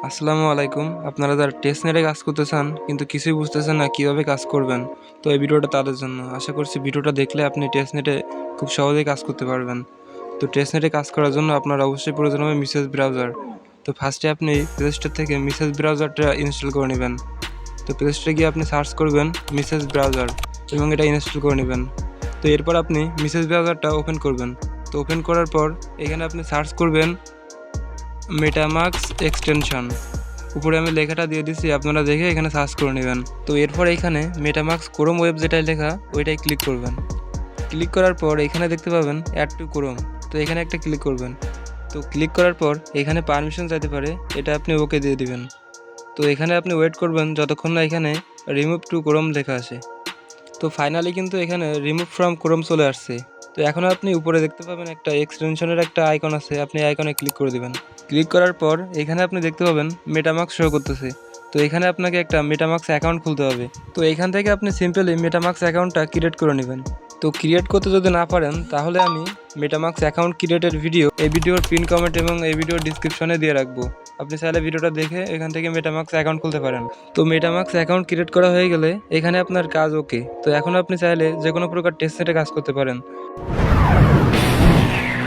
আসসালামু আলাইকুম। আপনারা যারা টেস্টনেটে কাজ করতে চান কিন্তু কিছুই বুঝতেছেন না কিভাবে কাজ করবেন, তো এই ভিডিওটা তাদের জন্য। আশা করছি ভিডিওটা দেখলে আপনি টেস্টনেটে খুব সহজেই কাজ করতে পারবেন। তো টেস্টনেটে কাজ করার জন্য আপনার অবশ্যই প্রয়োজন হবে মেসেজ ব্রাউজার। তো ফার্স্টে আপনি প্লে স্টোর থেকে মেসেজ ব্রাউজারটা ইনস্টল করে নেবেন। তো প্লে স্টোরে গিয়ে আপনি সার্চ করবেন মেসেজ ব্রাউজার এবং এটা ইনস্টল করে নেবেন। তো এরপর আপনি মেসেজ ব্রাউজারটা ওপেন করবেন। তো ওপেন করার পর এখানে আপনি সার্চ করবেন মেটামাস্ক এক্সটেনশন। উপরে আমি লেখাটা দিয়ে দিচ্ছি, আপনারা দেখে এখানে সার্চ করে নেবেন। তো এরপর এখানে মেটামাস্ক ক্রোম ওয়েব যেটাই লেখা ওইটাই ক্লিক করবেন। ক্লিক করার পর এখানে দেখতে পাবেন অ্যাড টু ক্রোম, তো এখানে একটা ক্লিক করবেন। তো ক্লিক করার পর এখানে পারমিশন চাইতে পারে, এটা আপনি ওকে দিয়ে দিবেন। তো এখানে আপনি ওয়েট করবেন যতক্ষণ না এখানে রিমুভ টু ক্রোম লেখা আসে। তো ফাইনালি কিন্তু এখানে রিমুভ ফ্রম ক্রোম চলে আসছে। তো এখন আপনি উপরে দেখতে পাবেন একটা এক্সটেনশনের একটা আইকন আছে, আপনি আইকনে ক্লিক করে দিবেন। ক্লিক করার পর এখানে আপনি দেখতে পাবেন মেটামাস্ক শো করতেছে। তো এখানে আপনাকে একটা মেটামাস্ক অ্যাকাউন্ট খুলতে হবে। তো এখান থেকে আপনি সিম্পলি মেটামাস্ক অ্যাকাউন্টটা ক্রিয়েট করে নেবেন। তো ক্রিয়েট করতে যদি না পারেন তাহলে আমি মেটামাস্ক অ্যাকাউন্ট ক্রিয়েটের ভিডিও এই ভিডিওর পিন কমেন্ট এবং এই ভিডিওর ডিসক্রিপশনে দিয়ে রাখবো। আপনি চাইলে ভিডিওটা দেখে এখান থেকে মেটামাস্ক অ্যাকাউন্ট খুলতে পারেন। তো মেটামাস্ক অ্যাকাউন্ট ক্রিয়েট করা হয়ে গেলে এখানে আপনার কাজ ওকে। তো এখন আপনি চাইলে যে কোনো প্রকার টেস্টনেটে কাজ করতে পারেন।